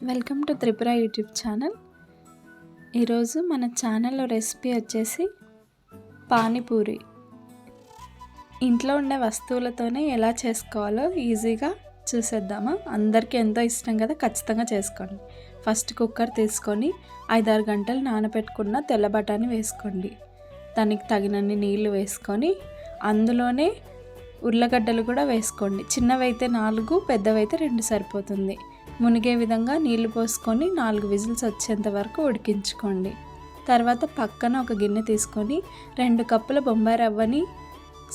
Welcome to Tripura YouTube channel. ఈరోజు మన ఛానల్లో రెసిపీ వచ్చేసి పానీపూరి. ఇంట్లో ఉండే వస్తువులతోనే ఎలా చేసుకోవాలో ఈజీగా చూసేద్దామా. అందరికీ ఎంతో ఇష్టం కదా, ఖచ్చితంగా చేసుకోండి. ఫస్ట్ కుక్కర్ తీసుకొని 5-6 గంటలు నానబెట్టుకున్న తెల్ల బఠానీ వేసుకోండి. దానికి తగినన్ని నీళ్లు వేసుకొని అందులోనే ఉర్లగడ్డలు కూడా వేసుకోండి. చిన్నవైతే 4, పెద్దవైతే 2 సరిపోతుంది. మునిగే విధంగా నీళ్లు పోసుకొని 4 విజిల్స్ వచ్చేంత వరకు ఉడికించుకోండి. తర్వాత పక్కన ఒక గిన్నె తీసుకొని 2 కప్పుల బొంబాయి రవ్వని,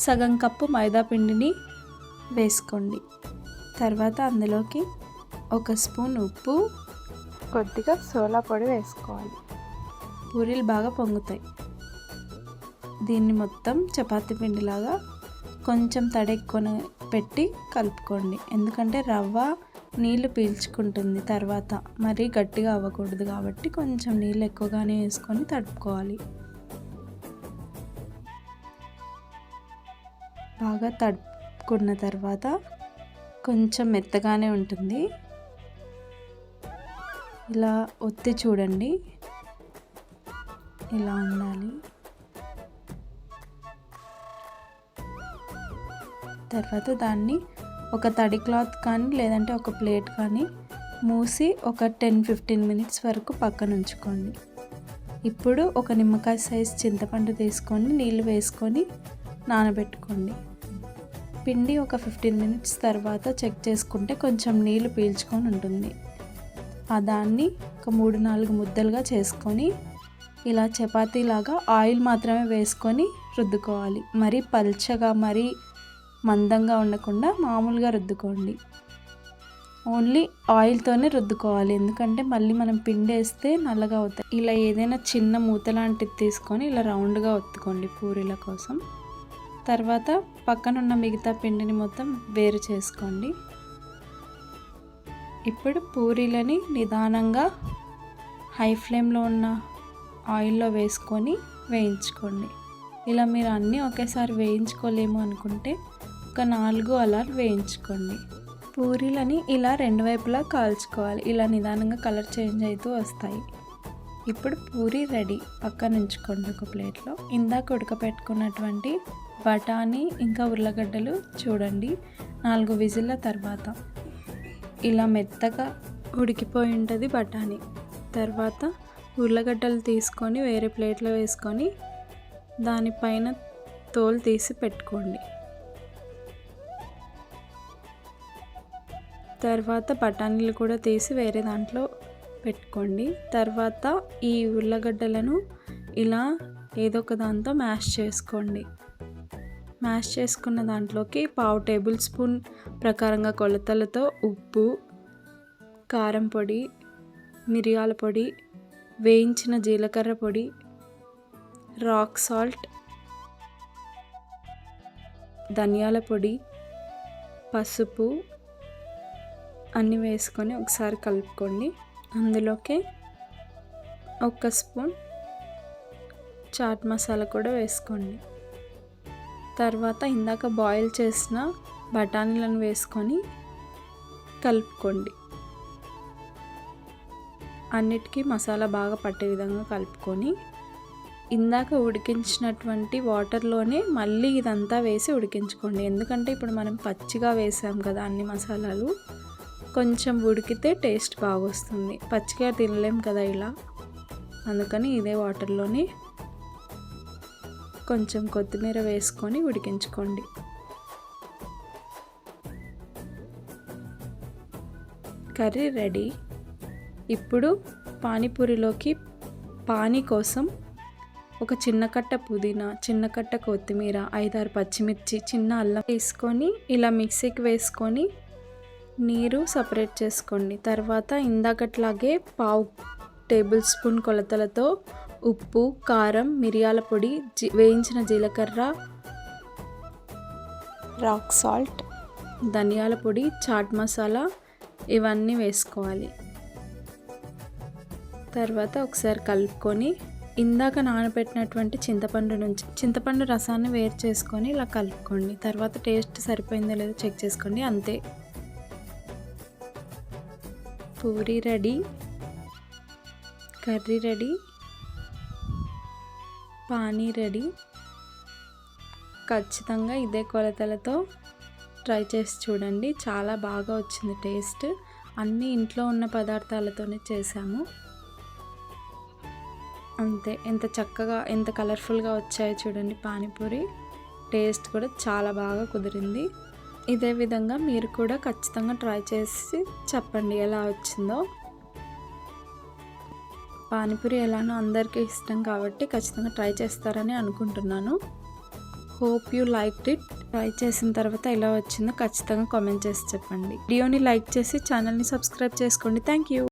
సగం కప్పు మైదా పిండిని వేసుకోండి. తర్వాత అందులోకి 1 స్పూన్ ఉప్పు, కొద్దిగా సోలా పొడి వేసుకోవాలి. పూరీలు బాగా పొంగుతాయి. దీన్ని మొత్తం చపాతీ పిండిలాగా కొంచెం తడి ఎక్కువ పెట్టి కలుపుకోండి. ఎందుకంటే రవ్వ నీళ్ళు పీల్చుకుంటుంది, తర్వాత మరీ గట్టిగా అవ్వకూడదు కాబట్టి కొంచెం నీళ్ళు ఎక్కువగానే వేసుకొని తడుపుకోవాలి. బాగా తడుపుకున్న తర్వాత కొంచెం మెత్తగానే ఉంటుంది. ఇలా ఒత్తి చూడండి, ఇలా ఉండాలి. తర్వాత దాన్ని ఒక తడి క్లాత్ కానీ లేదంటే ఒక ప్లేట్ కానీ మూసి ఒక 10-15 మినిట్స్ వరకు పక్కన ఉంచుకోండి. ఇప్పుడు ఒక నిమ్మకాయ సైజ్ చింతపండు తీసుకొని నీళ్ళు వేసుకొని నానబెట్టుకోండి. పిండి ఒక 15 మినిట్స్ తర్వాత చెక్ చేసుకుంటే కొంచెం నీళ్ళు పీల్చుకొని ఉంటుంది. దాన్ని ఒక 3-4 ముద్దలుగా చేసుకొని ఇలా చపాతీలాగా ఆయిల్ మాత్రమే వేసుకొని రుద్దుకోవాలి. మరీ పల్చగా మరీ మందంగా ఉండకుండా మామూలుగా రుద్దుకోండి. ఓన్లీ ఆయిల్తోనే రుద్దుకోవాలి, ఎందుకంటే మళ్ళీ మనం పిండి వేస్తే నల్లగా అవుతాయి. ఇలా ఏదైనా చిన్న మూత లాంటిది తీసుకొని ఇలా రౌండ్గా ఒత్తుకోండి పూరీల కోసం. తర్వాత పక్కన ఉన్న మిగతా పిండిని మొత్తం వేరు చేసుకోండి. ఇప్పుడు పూరీలని నిదానంగా హై ఫ్లేమ్లో ఉన్న ఆయిల్లో వేసుకొని వేయించుకోండి. ఇలా మీరు అన్నీ ఒకేసారి వేయించుకోలేము అనుకుంటే ఒక 4 అలా వేయించుకోండి. పూరీలని ఇలా 2 వైపులా కాల్చుకోవాలి. ఇలా నిదానంగా కలర్ చేంజ్ అవుతూ వస్తాయి. ఇప్పుడు పూరీ రెడీ, పక్కన ఉంచుకోండి ఒక ప్లేట్లో. ఇందాక ఉడకపెట్టుకున్నటువంటి బఠానీ ఇంకా ఉర్లగడ్డలు చూడండి, 4 విజిల్ల తర్వాత ఇలా మెత్తగా ఉడికిపోయి ఉంటుంది బఠానీ. తర్వాత ఉర్లగడ్డలు తీసుకొని వేరే ప్లేట్లో వేసుకొని దానిపైన తోలు తీసి పెట్టుకోండి. తర్వాత బఠానీలు కూడా తీసి వేరే దాంట్లో పెట్టుకోండి. తర్వాత ఈ ఉర్లగడ్డలను ఇలా ఏదో ఒక దాంతో మ్యాష్ చేసుకోండి. మ్యాష్ చేసుకున్న దాంట్లోకి 1/2 టేబుల్ స్పూన్ ప్రకారంగా కొలతలతో ఉప్పు, కారం పొడి, మిరియాల పొడి, వేయించిన జీలకర్ర పొడి, రాక్ సాల్ట్, ధనియాల పొడి, పసుపు అన్నీ వేసుకొని ఒకసారి కలుపుకోండి. అందులోకి 1 స్పూన్ చాట్ మసాలా కూడా వేసుకోండి. తర్వాత ఇందాక బాయిల్ చేసిన బఠానీలను వేసుకొని కలుపుకోండి. అన్నిటికీ మసాలా బాగా పట్టే విధంగా కలుపుకొని ఇందాక ఉడికించినటువంటి వాటర్లోనే మళ్ళీ ఇదంతా వేసి ఉడికించుకోండి. ఎందుకంటే ఇప్పుడు మనం పచ్చిగా వేసాం కదా అన్ని మసాలాలు, కొంచెం ఉడికితే టేస్ట్ బాగా వస్తుంది. పచ్చిగా తినలేం కదా ఇలా, అందుకని ఇదే వాటర్లోనే కొంచెం కొత్తిమీర వేసుకొని ఉడికించుకోండి. Curry ready. ఇప్పుడు పానీపూరిలోకి పానీ కోసం ఒక చిన్న కట్ట పుదీనా, చిన్న కట్ట కొత్తిమీర, 5-6 పచ్చిమిర్చి, చిన్న అల్లం తీసుకొని ఇలా మిక్సీకి వేసుకొని నీరు సపరేట్ చేసుకోండి. తర్వాత ఇందాకట్లాగే 1/2 టేబుల్ స్పూన్ కొలతలతో ఉప్పు, కారం, మిరియాల పొడి, వేయించిన జీలకర్ర, రాక్ సాల్ట్, ధనియాల పొడి, చాట్ మసాలా ఇవన్నీ వేసుకోవాలి. తర్వాత ఒకసారి కలుపుకొని ఇందాక నానబెట్టినటువంటి చింతపండు రసాన్ని వేరు చేసుకొని ఇలా కలుపుకోండి. తర్వాత టేస్ట్ సరిపోయిందో లేదో చెక్ చేసుకోండి, అంతే. Puri ready, curry ready, pani ready. ఖచ్చితంగా ఇదే కొలతలతో ట్రై చేసి చూడండి. చాలా బాగా వచ్చింది టేస్ట్. అన్నీ ఇంట్లో ఉన్న పదార్థాలతోనే చేశాము. అంతే, ఎంత చక్కగా ఎంత కలర్ఫుల్గా వచ్చాయో చూడండి పానీపూరి. టేస్ట్ కూడా చాలా బాగా కుదిరింది. ఇదే విధంగా మీరు కూడా ఖచ్చితంగా ట్రై చేసి చెప్పండి ఎలా వచ్చిందో. పానీపూరి ఎలానో అందరికీ ఇష్టం కాబట్టి ఖచ్చితంగా ట్రై చేస్తారని అనుకుంటున్నాను. Hope you liked it. Try చేసిన తర్వాత ఎలా వచ్చిందో ఖచ్చితంగా కామెంట్ చేసి చెప్పండి. వీడియోని లైక్ చేసి ఛానల్ని సబ్స్క్రైబ్ చేసుకోండి. Thank you.